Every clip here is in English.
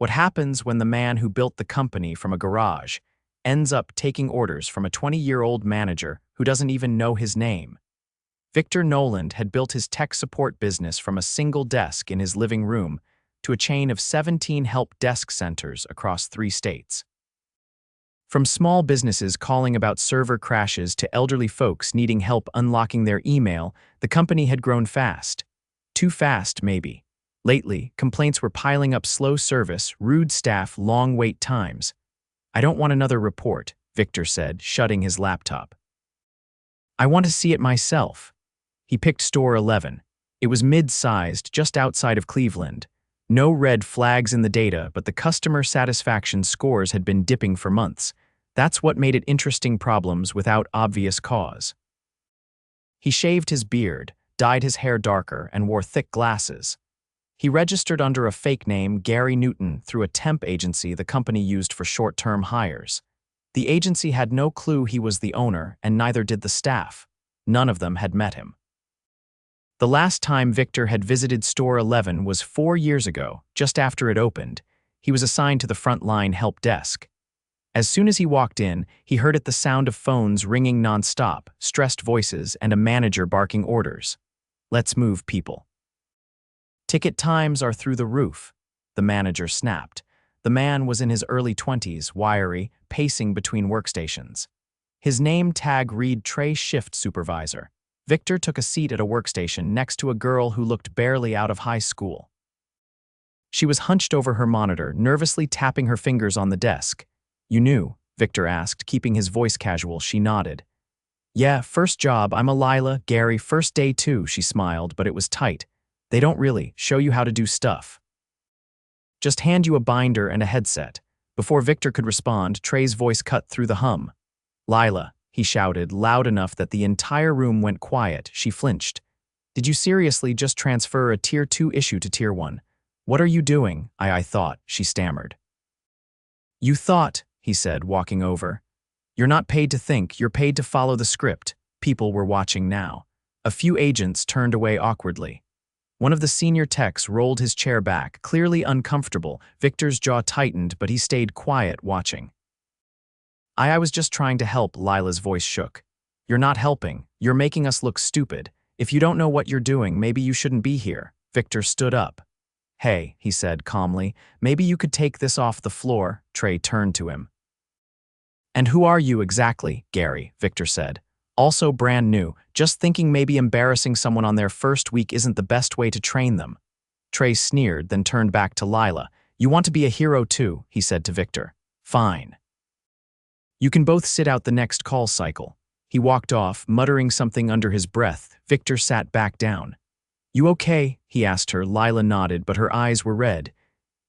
What happens when the man who built the company from a garage ends up taking orders from a 20-year-old manager who doesn't even know his name? Victor Noland had built his tech support business from a single desk in his living room to a chain of 17 help desk centers across 3 states. From small businesses calling about server crashes to elderly folks needing help unlocking their email, the company had grown fast. Too fast, maybe. Lately, complaints were piling up: slow service, rude staff, long wait times. "I don't want another report," Victor said, shutting his laptop. "I want to see it myself." He picked store 11. It was mid-sized, just outside of Cleveland. No red flags in the data, but the customer satisfaction scores had been dipping for months. That's what made it interesting: problems without obvious cause. He shaved his beard, dyed his hair darker, and wore thick glasses. He registered under a fake name, Gary Newton, through a temp agency the company used for short-term hires. The agency had no clue he was the owner, and neither did the staff. None of them had met him. The last time Victor had visited store 11 was 4 years ago, just after it opened. He was assigned to the front-line help desk. As soon as he walked in, he heard the sound of phones ringing nonstop, stressed voices, and a manager barking orders. "Let's move, people." "Ticket times are through the roof," the manager snapped. The man was in his early 20s, wiry, pacing between workstations. His name tag read Tray Shift Supervisor. Victor took a seat at a workstation next to a girl who looked barely out of high school. She was hunched over her monitor, nervously tapping her fingers on the desk. "You knew?" Victor asked, keeping his voice casual. She nodded. "Yeah, first job. I'm a Lila, Gary, first day too," she smiled, but it was tight. "They don't really show you how to do stuff. Just hand you a binder and a headset." Before Victor could respond, Trey's voice cut through the hum. "Lila," he shouted, loud enough that the entire room went quiet. She flinched. "Did you seriously just transfer a Tier 2 issue to Tier 1? What are you doing?" I thought, she stammered. "You thought," he said, walking over. "You're not paid to think, you're paid to follow the script." People were watching now. A few agents turned away awkwardly. One of the senior techs rolled his chair back, clearly uncomfortable. Victor's jaw tightened, but he stayed quiet, watching. I was just trying to help," Lila's voice shook. "You're not helping. You're making us look stupid. If you don't know what you're doing, maybe you shouldn't be here." Victor stood up. "Hey," he said calmly, "maybe you could take this off the floor." Trey turned to him. "And who are you exactly?" "Gary," Victor said. "Also brand new, just thinking maybe embarrassing someone on their first week isn't the best way to train them." Trey sneered, then turned back to Lila. "You want to be a hero too," he said to Victor. "Fine. You can both sit out the next call cycle." He walked off, muttering something under his breath. Victor sat back down. "You okay?" he asked her. Lila nodded, but her eyes were red.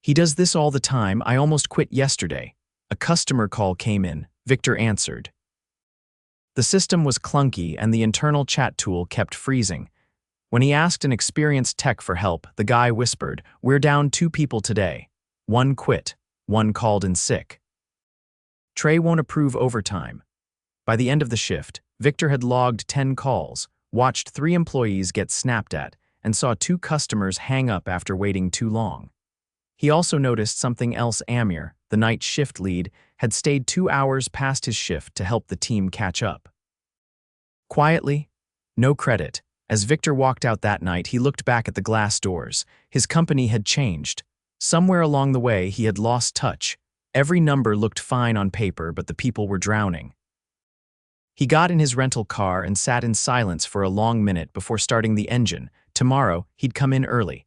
"He does this all the time. I almost quit yesterday." A customer call came in. Victor answered. The system was clunky and the internal chat tool kept freezing. When he asked an experienced tech for help, the guy whispered, "We're down 2 people today. 1 quit. 1 called in sick. Trey won't approve overtime." By the end of the shift, Victor had logged 10 calls, watched 3 employees get snapped at, and saw 2 customers hang up after waiting too long. He also noticed something else. Amir, the night shift lead, had stayed 2 hours past his shift to help the team catch up. Quietly, no credit. As Victor walked out that night, he looked back at the glass doors. His company had changed. Somewhere along the way, he had lost touch. Every number looked fine on paper, but the people were drowning. He got in his rental car and sat in silence for a long minute before starting the engine. Tomorrow, he'd come in early.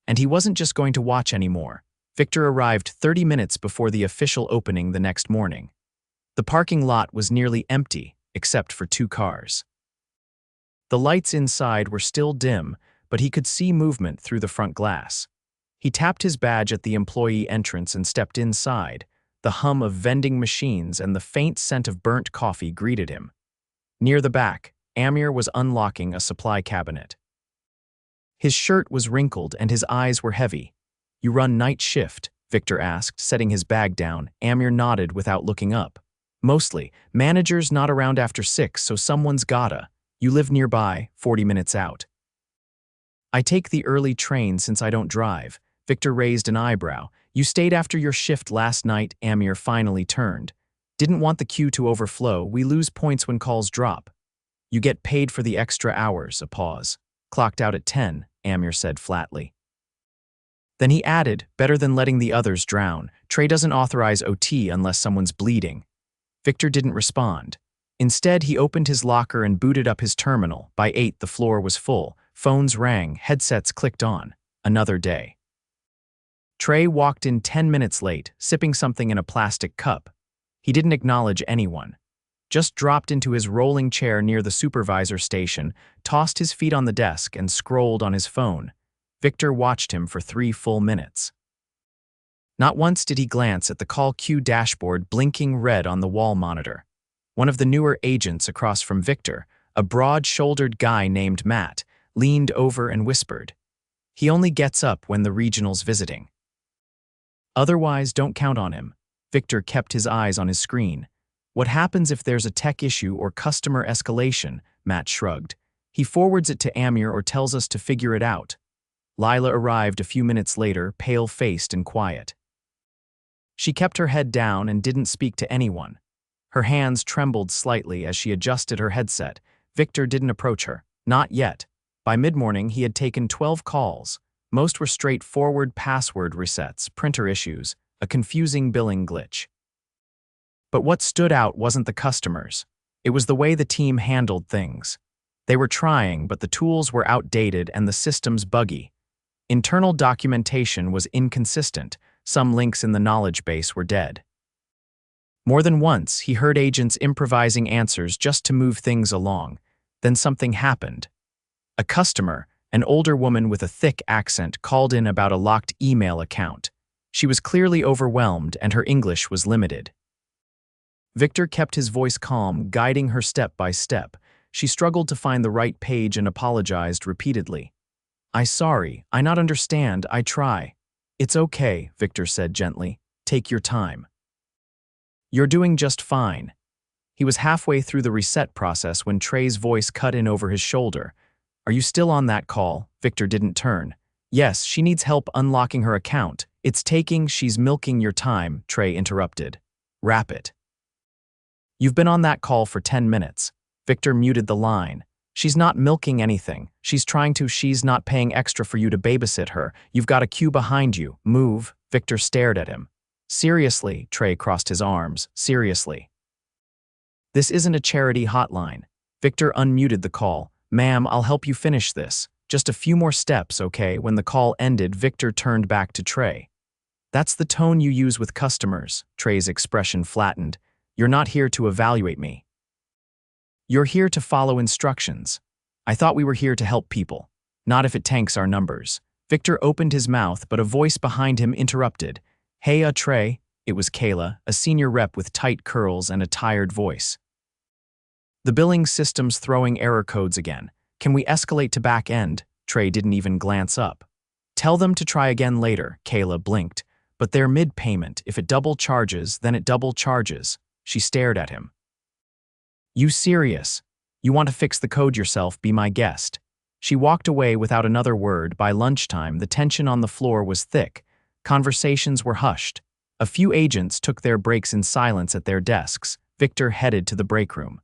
And he wasn't just going to watch anymore. Victor arrived 30 minutes before the official opening the next morning. The parking lot was nearly empty, except for 2 cars. The lights inside were still dim, but he could see movement through the front glass. He tapped his badge at the employee entrance and stepped inside. The hum of vending machines and the faint scent of burnt coffee greeted him. Near the back, Amir was unlocking a supply cabinet. His shirt was wrinkled and his eyes were heavy. "You run night shift?" Victor asked, setting his bag down. Amir nodded without looking up. "Mostly. Manager's not around after 6, so someone's gotta. You live nearby, 40 minutes out." "I take the early train since I don't drive." Victor raised an eyebrow. You stayed after your shift last night, Amir finally turned. Didn't want the queue to overflow. We lose points when calls drop. You get paid for the extra hours, a pause. Clocked out at 10, Amir said flatly. Then he added, better than letting the others drown. Trey doesn't authorize OT unless someone's bleeding. Victor didn't respond. Instead, he opened his locker and booted up his terminal. By 8, the floor was full. Phones rang, headsets clicked on. Another day. Trey walked in 10 minutes late, sipping something in a plastic cup. He didn't acknowledge anyone. Just dropped into his rolling chair near the supervisor station, tossed his feet on the desk, and scrolled on his phone. Victor watched him for 3 full minutes. Not once did he glance at the call queue dashboard blinking red on the wall monitor. One of the newer agents across from Victor, a broad-shouldered guy named Matt, leaned over and whispered, "He only gets up when the regional's visiting. Otherwise, don't count on him." Victor kept his eyes on his screen. "What happens if there's a tech issue or customer escalation?" Matt shrugged. "He forwards it to Amir or tells us to figure it out." Lila arrived a few minutes later, pale-faced and quiet. She kept her head down and didn't speak to anyone. Her hands trembled slightly as she adjusted her headset. Victor didn't approach her. Not yet. By mid-morning, he had taken 12 calls. Most were straightforward password resets, printer issues, a confusing billing glitch. But what stood out wasn't the customers. It was the way the team handled things. They were trying, but the tools were outdated and the systems buggy. Internal documentation was inconsistent. Some links in the knowledge base were dead. More than once, he heard agents improvising answers just to move things along. Then something happened. A customer, an older woman with a thick accent, called in about a locked email account. She was clearly overwhelmed and her English was limited. Victor kept his voice calm, guiding her step by step. She struggled to find the right page and apologized repeatedly. Sorry, I not understand, I try." "It's okay," Victor said gently. "Take your time." "You're doing just fine." He was halfway through the reset process when Trey's voice cut in over his shoulder. "Are you still on that call?" Victor didn't turn. "Yes, she needs help unlocking her account. She's milking your time," Trey interrupted. "Wrap it." "You've been on that call for 10 minutes. Victor muted the line. "She's not milking anything. She's not paying extra for you to babysit her. You've got a queue behind you. Move." Victor stared at him. "Seriously," Trey crossed his arms. "Seriously. This isn't a charity hotline." Victor unmuted the call. "Ma'am, I'll help you finish this. Just a few more steps, okay?" When the call ended, Victor turned back to Trey. "That's the tone you use with customers." Trey's expression flattened. "You're not here to evaluate me. You're here to follow instructions. I thought we were here to help people. Not if it tanks our numbers." Victor opened his mouth, but a voice behind him interrupted. "Hey, Trey." It was Kayla, a senior rep with tight curls and a tired voice. "The billing system's throwing error codes again. Can we escalate to back end?" Trey didn't even glance up. "Tell them to try again later," Kayla blinked. "But they're mid-payment. If it double charges, then it double charges." She stared at him. "You serious? You want to fix the code yourself, be my guest." She walked away without another word. By lunchtime, the tension on the floor was thick. Conversations were hushed. A few agents took their breaks in silence at their desks. Victor headed to the break room.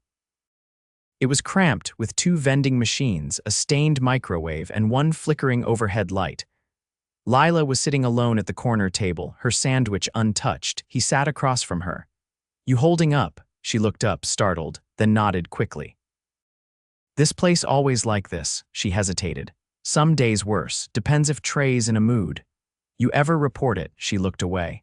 It was cramped with 2 vending machines, a stained microwave, and 1 flickering overhead light. Lila was sitting alone at the corner table, her sandwich untouched. He sat across from her. "You holding up?" She looked up, startled, then nodded quickly. "This place always like this," she hesitated. "Some days worse, depends if Trey's in a mood." "You ever report it?" She looked away.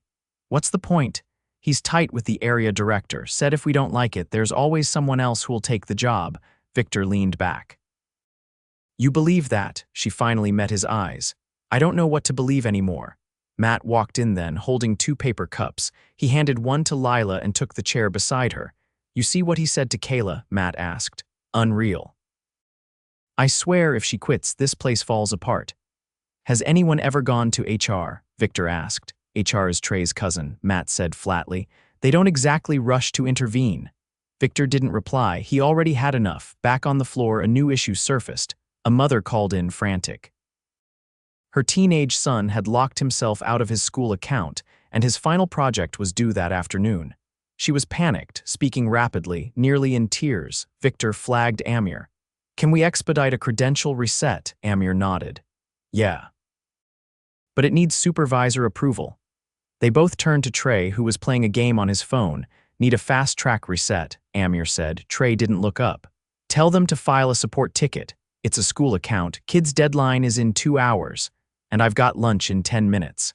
"What's the point? He's tight with the area director, said if we don't like it, there's always someone else who'll take the job." Victor leaned back. "You believe that?" She finally met his eyes. "I don't know what to believe anymore." Matt walked in then, holding 2 paper cups. He handed one to Lila and took the chair beside her. "You see what he said to Kayla?" Matt asked. "Unreal. I swear if she quits, this place falls apart." "Has anyone ever gone to HR?" Victor asked. "HR is Trey's cousin," Matt said flatly. "They don't exactly rush to intervene." Victor didn't reply. He already had enough. Back on the floor, a new issue surfaced. A mother called in frantic. Her teenage son had locked himself out of his school account, and his final project was due that afternoon. She was panicked, speaking rapidly, nearly in tears. Victor flagged Amir. "Can we expedite a credential reset?" Amir nodded. "Yeah. But it needs supervisor approval." They both turned to Trey, who was playing a game on his phone. "Need a fast-track reset," Amir said. Trey didn't look up. "Tell them to file a support ticket. It's a school account. Kid's deadline is in 2 hours, and I've got lunch in 10 minutes.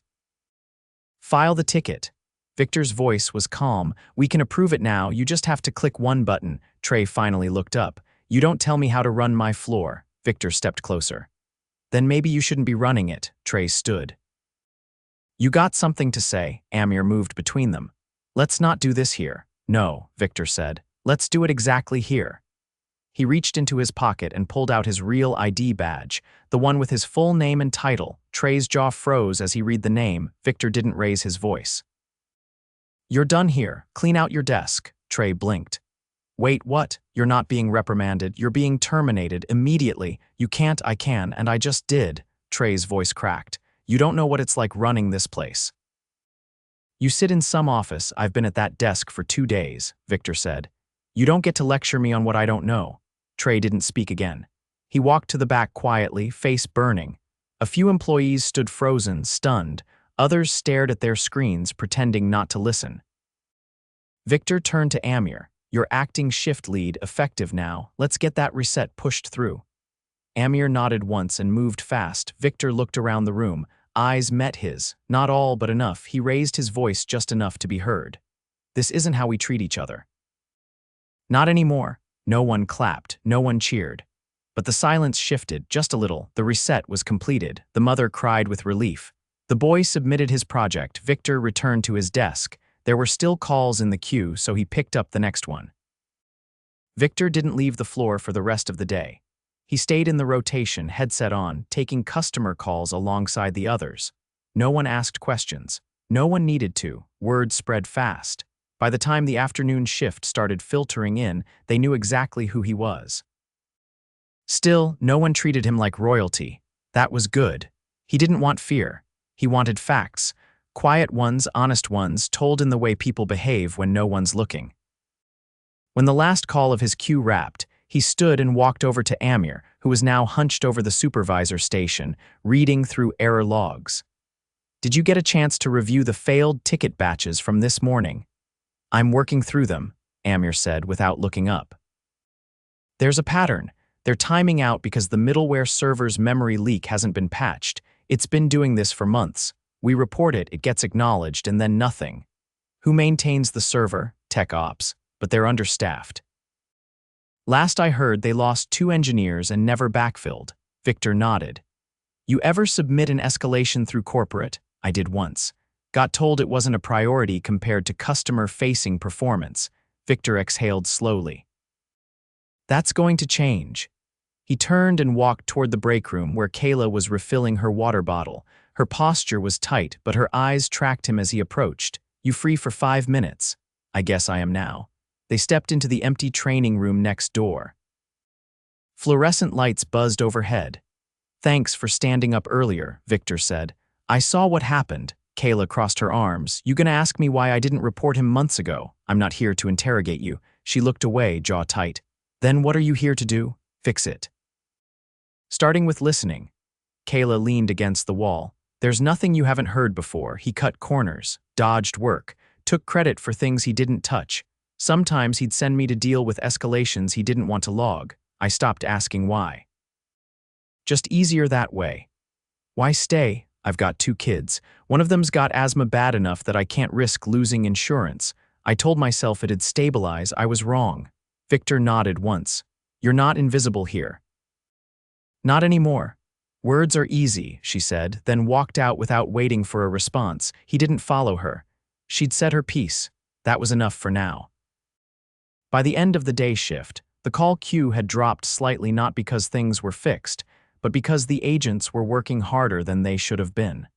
File the ticket." Victor's voice was calm. "We can approve it now, you just have to click one button." Trey finally looked up. "You don't tell me how to run my floor." Victor stepped closer. "Then maybe you shouldn't be running it." Trey stood. "You got something to say?" Amir moved between them. "Let's not do this here." "No," Victor said. "Let's do it exactly here." He reached into his pocket and pulled out his real ID badge, the one with his full name and title. Trey's jaw froze as he read the name. Victor didn't raise his voice. "You're done here. Clean out your desk." Trey blinked. "Wait, what? You're not being reprimanded. You're being terminated immediately." "You can't." "I can, and I just did." Trey's voice cracked. "You don't know what it's like running this place." "You sit in some office. I've been at that desk for 2 days," Victor said. "You don't get to lecture me on what I don't know." Trey didn't speak again. He walked to the back quietly, face burning. A few employees stood frozen, stunned. Others stared at their screens, pretending not to listen. Victor turned to Amir. "You're acting shift lead, effective now. Let's get that reset pushed through." Amir nodded once and moved fast. Victor looked around the room. Eyes met his. Not all, but enough. He raised his voice just enough to be heard. "This isn't how we treat each other." "Not anymore." No one clapped. No one cheered. But the silence shifted just a little. The reset was completed. The mother cried with relief. The boy submitted his project. Victor returned to his desk. There were still calls in the queue, so he picked up the next one. Victor didn't leave the floor for the rest of the day. He stayed in the rotation, headset on, taking customer calls alongside the others. No one asked questions. No one needed to. Word spread fast. By the time the afternoon shift started filtering in, they knew exactly who he was. Still, no one treated him like royalty. That was good. He didn't want fear. He wanted facts. Quiet ones, honest ones, told in the way people behave when no one's looking. When the last call of his queue wrapped, he stood and walked over to Amir, who was now hunched over the supervisor station, reading through error logs. "Did you get a chance to review the failed ticket batches from this morning?" "I'm working through them," Amir said without looking up. "There's a pattern. They're timing out because the middleware server's memory leak hasn't been patched. It's been doing this for months. We report it, it gets acknowledged, and then nothing. Who maintains the server? Tech ops, but they're understaffed. Last I heard, they lost 2 engineers and never backfilled." Victor nodded. "You ever submit an escalation through corporate?" "I did once. Got told it wasn't a priority compared to customer-facing performance." Victor exhaled slowly. "That's going to change." He turned and walked toward the break room where Kayla was refilling her water bottle. Her posture was tight, but her eyes tracked him as he approached. "You free for 5 minutes?" "I guess I am now." They stepped into the empty training room next door. Fluorescent lights buzzed overhead. "Thanks for standing up earlier," Victor said. "I saw what happened." Kayla crossed her arms. "You gonna ask me why I didn't report him months ago? I'm not here to interrogate you." She looked away, jaw tight. "Then what are you here to do?" "Fix it." Starting with listening. Kayla leaned against the wall. "There's nothing you haven't heard before." He cut corners, dodged work, took credit for things he didn't touch. Sometimes he'd send me to deal with escalations he didn't want to log. I stopped asking why. Just easier that way. "Why stay?" "I've got 2 kids. One of them's got asthma bad enough that I can't risk losing insurance." I told myself it'd stabilize. I was wrong. Victor nodded once. "You're not invisible here." "Not anymore." "Words are easy," she said, then walked out without waiting for a response. He didn't follow her. She'd said her piece. That was enough for now. By the end of the day shift, the call queue had dropped slightly, not because things were fixed, but because the agents were working harder than they should have been.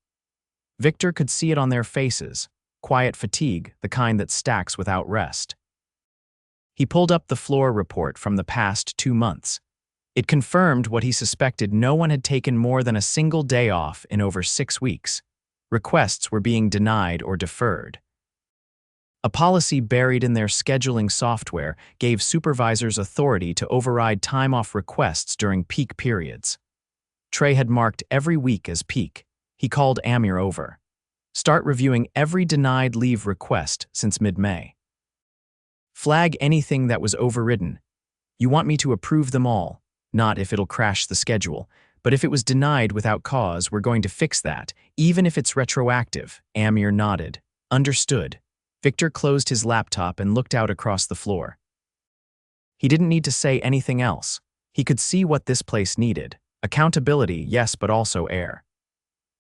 Victor could see it on their faces, quiet fatigue, the kind that stacks without rest. He pulled up the floor report from the past 2 months. It confirmed what he suspected: no one had taken more than a single day off in over 6 weeks. Requests were being denied or deferred. A policy buried in their scheduling software gave supervisors authority to override time-off requests during peak periods. Trey had marked every week as peak. He called Amir over. Start reviewing every denied leave request since mid-May. Flag anything that was overridden. You want me to approve them all, not if it'll crash the schedule, but if it was denied without cause, we're going to fix that, even if it's retroactive. Amir nodded. Understood. Victor closed his laptop and looked out across the floor. He didn't need to say anything else. He could see what this place needed. Accountability, yes, but also air.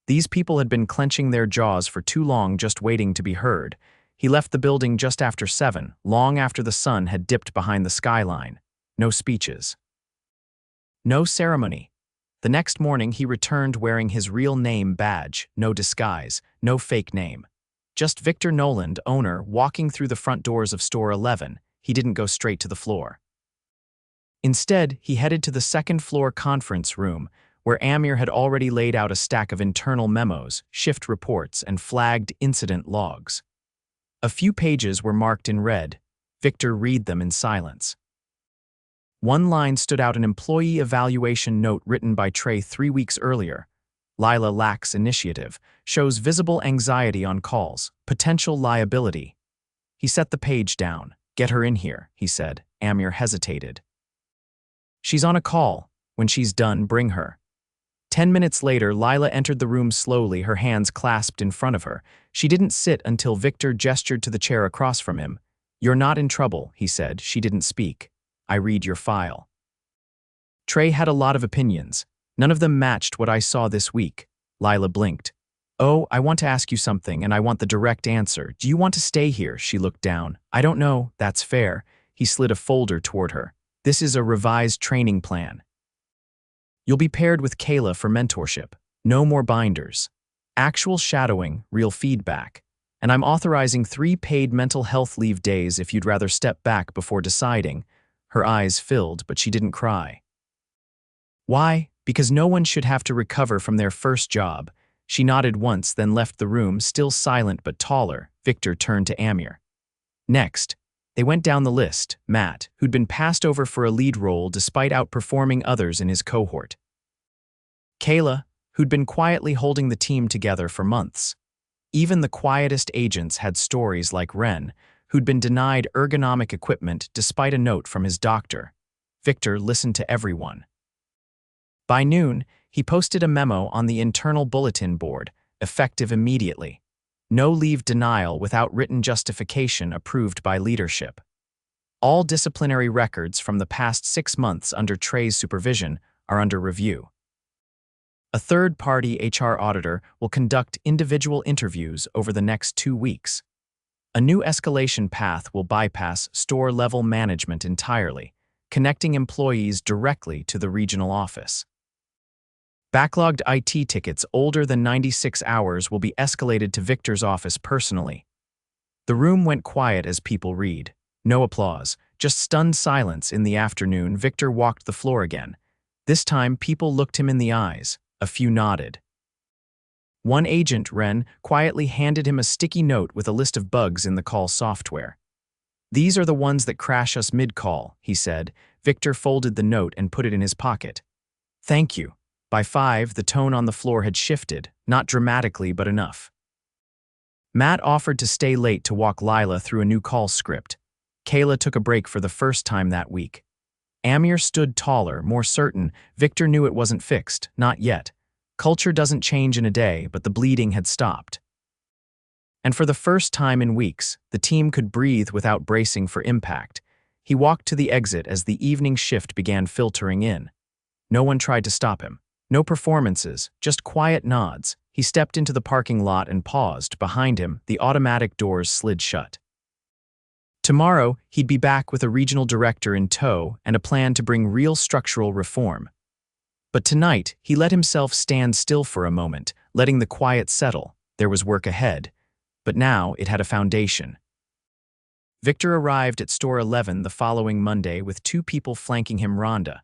These people had been clenching their jaws for too long, just waiting to be heard. He left the building just after 7, long after the sun had dipped behind the skyline. No speeches. No ceremony. The next morning he returned wearing his real name badge, no disguise, no fake name. Just Victor Noland, owner, walking through the front doors of Store 11. He didn't go straight to the floor. Instead, he headed to the second-floor conference room, where Amir had already laid out a stack of internal memos, shift reports, and flagged incident logs. A few pages were marked in red. Victor read them in silence. One line stood out: an employee evaluation note written by Trey 3 weeks earlier. Lila lacks initiative, shows visible anxiety on calls, potential liability. He set the page down. Get her in here, he said. Amir hesitated. She's on a call. When she's done, bring her. 10 minutes later, Lila entered the room slowly, her hands clasped in front of her. She didn't sit until Victor gestured to the chair across from him. You're not in trouble, he said. She didn't speak. I read your file. Trey had a lot of opinions. None of them matched what I saw this week. Lila blinked. Oh, I want to ask you something, and I want the direct answer. Do you want to stay here? She looked down. I don't know. That's fair. He slid a folder toward her. This is a revised training plan. You'll be paired with Kayla for mentorship. No more binders. Actual shadowing, real feedback. And I'm authorizing 3 paid mental health leave days if you'd rather step back before deciding. Her eyes filled, but she didn't cry. Why? Because no one should have to recover from their first job. She nodded once, then left the room, still silent but taller. Victor turned to Amir. Next, they went down the list. Matt, who'd been passed over for a lead role despite outperforming others in his cohort. Kayla, who'd been quietly holding the team together for months. Even the quietest agents had stories, like Ren, who'd been denied ergonomic equipment despite a note from his doctor. Victor listened to everyone. By noon, he posted a memo on the internal bulletin board, effective immediately. No leave denial without written justification approved by leadership. All disciplinary records from the past 6 months under Trey's supervision are under review. A third-party HR auditor will conduct individual interviews over the next 2 weeks. A new escalation path will bypass store-level management entirely, connecting employees directly to the regional office. Backlogged IT tickets older than 96 hours will be escalated to Victor's office personally. The room went quiet as people read. No applause, just stunned silence. In the afternoon, Victor walked the floor again. This time, people looked him in the eyes. A few nodded. One agent, Ren, quietly handed him a sticky note with a list of bugs in the call software. These are the ones that crash us mid-call, he said. Victor folded the note and put it in his pocket. Thank you. By 5, the tone on the floor had shifted, not dramatically, but enough. Matt offered to stay late to walk Lila through a new call script. Kayla took a break for the first time that week. Amir stood taller, more certain. Victor knew it wasn't fixed, not yet. Culture doesn't change in a day, but the bleeding had stopped. And for the first time in weeks, the team could breathe without bracing for impact. He walked to the exit as the evening shift began filtering in. No one tried to stop him. No performances, just quiet nods. He stepped into the parking lot and paused. Behind him, the automatic doors slid shut. Tomorrow, he'd be back with a regional director in tow and a plan to bring real structural reform. But tonight, he let himself stand still for a moment, letting the quiet settle. There was work ahead, but now it had a foundation. Victor arrived at Store 11 the following Monday with 2 people flanking him: Rhonda,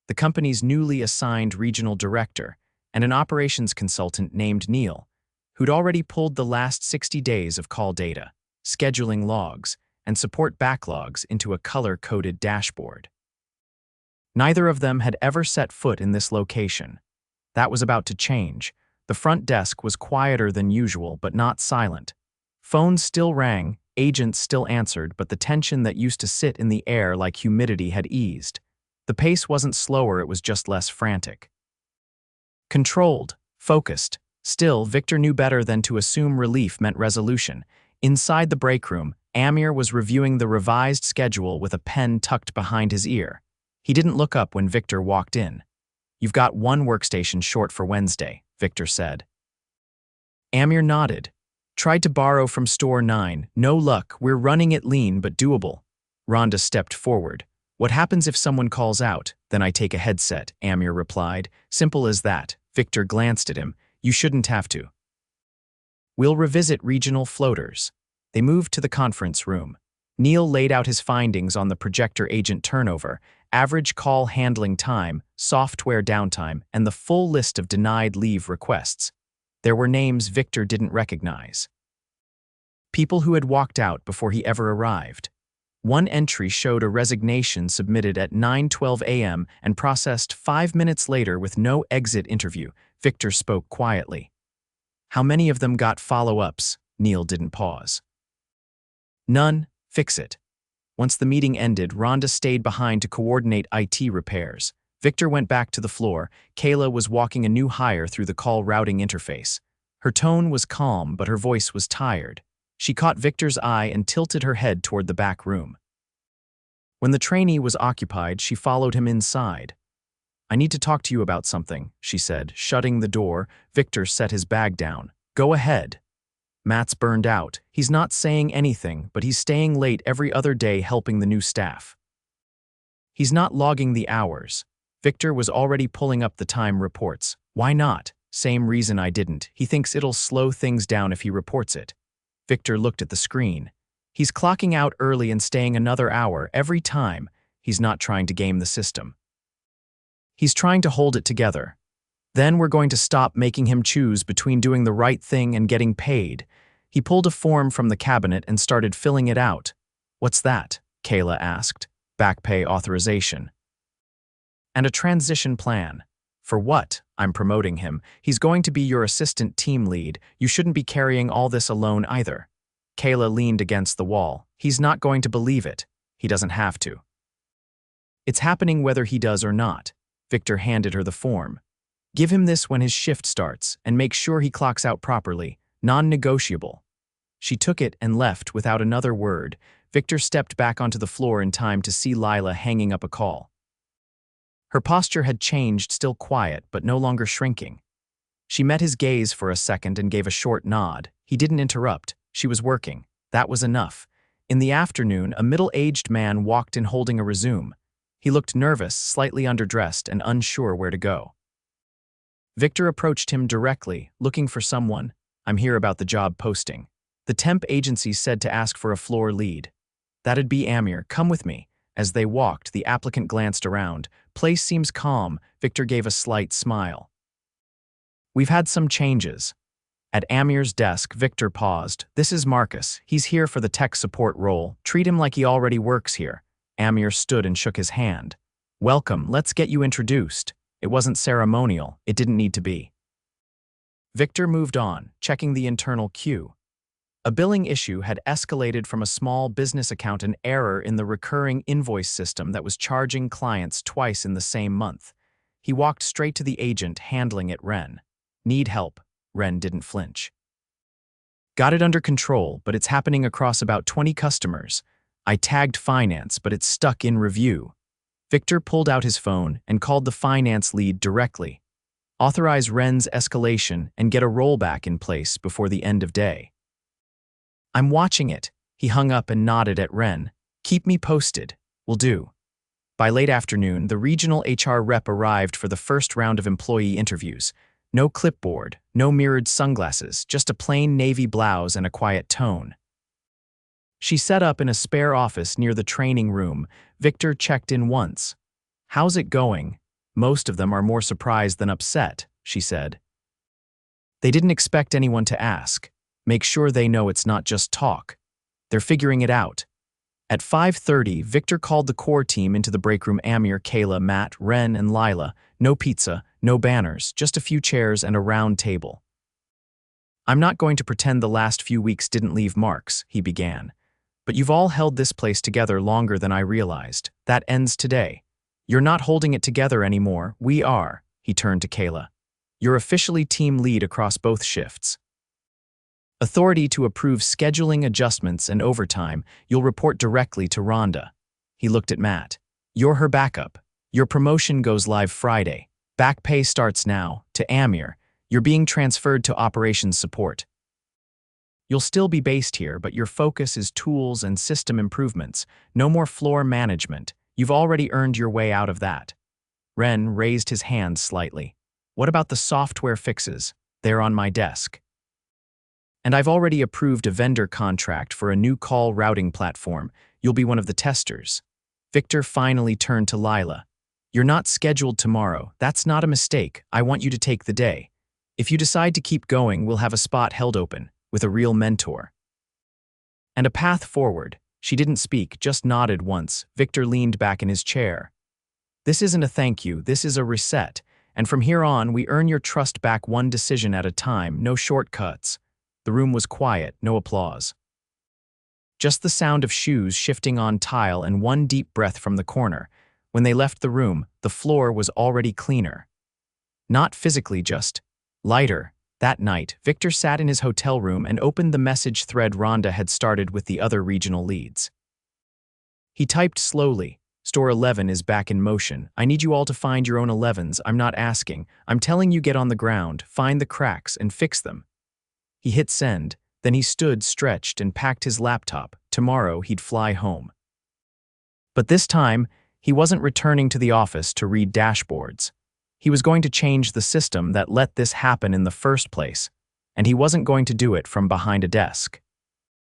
the company's newly assigned regional director, and an operations consultant named Neil, who'd already pulled the last 60 days of call data, scheduling logs, and support backlogs into a color-coded dashboard. Neither of them had ever set foot in this location. That was about to change. The front desk was quieter than usual, but not silent. Phones still rang, agents still answered, but the tension that used to sit in the air like humidity had eased. The pace wasn't slower, it was just less frantic. Controlled, focused. Still, Victor knew better than to assume relief meant resolution. Inside the break room, Amir was reviewing the revised schedule with a pen tucked behind his ear. He didn't look up when Victor walked in. "You've got one workstation short for Wednesday," Victor said. Amir nodded. "Tried to borrow from store 9. No luck, we're running it lean but doable." Rhonda stepped forward. "What happens if someone calls out? Then I take a headset," Amir replied. "Simple as that." Victor glanced at him. "You shouldn't have to." "We'll revisit regional floaters." They moved to the conference room. Neil laid out his findings on the projector agent turnover, average call handling time, software downtime, and the full list of denied leave requests. There were names Victor didn't recognize. People who had walked out before he ever arrived. One entry showed a resignation submitted at 9:12 a.m. and processed 5 minutes later with no exit interview. Victor spoke quietly. "How many of them got follow-ups?" Neil didn't pause. "None. Fix it." Once the meeting ended, Rhonda stayed behind to coordinate IT repairs. Victor went back to the floor. Kayla was walking a new hire through the call routing interface. Her tone was calm, but her voice was tired. She caught Victor's eye and tilted her head toward the back room. When the trainee was occupied, she followed him inside. "I need to talk to you about something," she said. Shutting the door, Victor set his bag down. "Go ahead." "Matt's burned out. He's not saying anything, but he's staying late every other day helping the new staff. He's not logging the hours." Victor was already pulling up the time reports. "Why not?" "Same reason I didn't. He thinks it'll slow things down if he reports it." Victor looked at the screen. "He's clocking out early and staying another hour every time." "He's not trying to game the system. He's trying to hold it together. Then we're going to stop making him choose between doing the right thing and getting paid." He pulled a form from the cabinet and started filling it out. "What's that?" Kayla asked. "Back pay authorization." "And a transition plan." "For what?" "I'm promoting him. He's going to be your assistant team lead. You shouldn't be carrying all this alone either." Kayla leaned against the wall. "He's not going to believe it." "He doesn't have to." "It's happening whether he does or not." Victor handed her the form. "Give him this when his shift starts, and make sure he clocks out properly. Non-negotiable." She took it and left without another word. Victor stepped back onto the floor in time to see Lila hanging up a call. Her posture had changed, still quiet, but no longer shrinking. She met his gaze for a second and gave a short nod. He didn't interrupt. She was working. That was enough. In the afternoon, a middle-aged man walked in holding a resume. He looked nervous, slightly underdressed, and unsure where to go. Victor approached him directly, looking for someone. "I'm here about the job posting. The temp agency said to ask for a floor lead." "That'd be Amir. Come with me." As they walked, the applicant glanced around. "Place seems calm." Victor gave a slight smile. "We've had some changes." At Amir's desk, Victor paused. "This is Marcus. He's here for the tech support role. Treat him like he already works here." Amir stood and shook his hand. "Welcome. Let's get you introduced." It wasn't ceremonial. It didn't need to be. Victor moved on, checking the internal queue. A billing issue had escalated from a small business account, an error in the recurring invoice system that was charging clients twice in the same month. He walked straight to the agent handling it, Ren. "Need help." Ren didn't flinch. "Got it under control, but it's happening across about 20 customers. I tagged finance, but it's stuck in review." Victor pulled out his phone and called the finance lead directly. "Authorize Ren's escalation and get a rollback in place before the end of day." "I'm watching it." He hung up and nodded at Ren. "Keep me posted." "Will do." By late afternoon, the regional HR rep arrived for the first round of employee interviews. No clipboard, no mirrored sunglasses, just a plain navy blouse and a quiet tone. She set up in a spare office near the training room. Victor checked in once. "How's it going?" Most of them are more surprised than upset, she said. They didn't expect anyone to ask. Make sure they know it's not just talk. They're figuring it out. At 5:30, Victor called the core team into the break room. Amir, Kayla, Matt, Ren, and Lila. No pizza, no banners, just a few chairs and a round table. I'm not going to pretend the last few weeks didn't leave marks, he began. But you've all held this place together longer than I realized. That ends today. You're not holding it together anymore. We are, he turned to Kayla. You're officially team lead across both shifts. Authority to approve scheduling adjustments and overtime. You'll report directly to Rhonda. He looked at Matt. You're her backup. Your promotion goes live Friday. Back pay starts now. To Amir, you're being transferred to operations support. You'll still be based here, but your focus is tools and system improvements. No more floor management. You've already earned your way out of that. Ren raised his hand slightly. What about the software fixes? They're on my desk. And I've already approved a vendor contract for a new call routing platform. You'll be one of the testers. Victor finally turned to Lila. You're not scheduled tomorrow. That's not a mistake. I want you to take the day. If you decide to keep going, we'll have a spot held open, with a real mentor. And a path forward. She didn't speak, just nodded once. Victor leaned back in his chair. This isn't a thank you, this is a reset. And from here on, we earn your trust back one decision at a time, no shortcuts. The room was quiet, no applause. Just the sound of shoes shifting on tile and one deep breath from the corner. When they left the room, the floor was already cleaner. Not physically, just lighter. That night, Victor sat in his hotel room and opened the message thread Rhonda had started with the other regional leads. He typed slowly. Store 11 is back in motion. I need you all to find your own 11s. I'm not asking. I'm telling you, get on the ground, find the cracks, and fix them. He hit send, then he stood stretched and packed his laptop. Tomorrow he'd fly home. But this time, he wasn't returning to the office to read dashboards. He was going to change the system that let this happen in the first place, and he wasn't going to do it from behind a desk.